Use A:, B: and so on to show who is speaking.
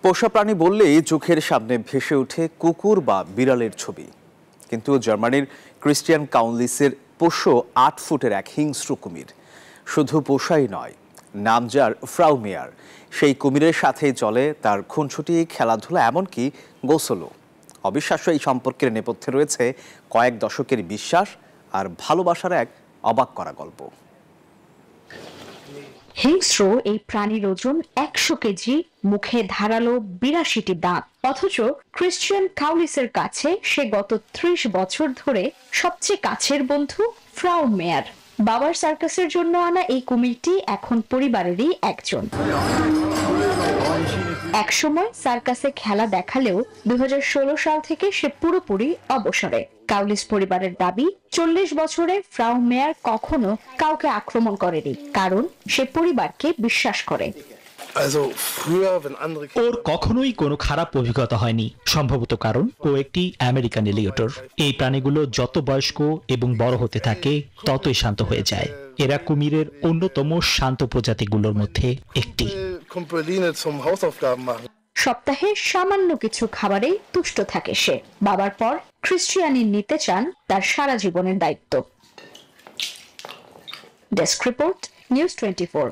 A: পোষা প্রাণী বললেই চোখের সামনে ভেসে ওঠে কুকুর বা বিড়ালের ছবি। কিন্তু জার্মানির ক্রিস্টিয়ান কাউন্সিলের পোষ্য ৮ ফুটের এক হিংস্র কুমির। শুধু পোষাই নয়, নাম যার ফ্রাউ মেয়ার। সেই কুমিরের সাথেই চলে তার খুনছুটি, খেলাধুলা, এমনকি গোসলও। অবিশ্বাস্য এই সম্পর্কের নেপথ্যে রয়েছে কয়েক দশকের বিশ্বাস আর ভালোবাসার এক অবাক করা গল্প।
B: হিংস্র এই প্রাণীর ওজন ১০০ কেজি, মুখে ধারালো ৮২টি দাঁত। অথচ ক্রিস্টিয়ান কাউলিসের কাছে সে গত ৩০ বছর ধরে সবচেয়ে কাছের বন্ধু ফ্রাউ মেয়ার। বাবার সার্কাসের জন্য আনা এই কুমিরটি এখন পরিবারেরই একজন। একসময় সার্কাসে খেলা দেখালেও ২০১৬ সাল থেকে সে পুরোপুরি অবসরে। কাউলিস পরিবারের দাবি, ৪০ বছরে ফ্রাউ মেয়ার কখনো কাউকে আক্রমণ করেনি, কারণ সে পরিবারকে বিশ্বাস করে।
C: ওর কখনোই কোনো খারাপ অভিজ্ঞতা হয়নি, সম্ভবত কারণ ও একটি আমেরিকান এলিয়েটর। এই প্রাণীগুলো যত বয়স্ক এবং বড় হতে থাকে ততই শান্ত হয়ে যায়। এরা কুমিরের অন্যতম শান্ত প্রজাতিগুলোর মধ্যে একটি।
B: সপ্তাহে সামান্য কিছু খাবারেই তুষ্ট থাকে সে। বাবার পর ক্রিস্টিয়ানি নিতে চান তার সারা জীবনের দায়িত্ব। Desk report, news 24।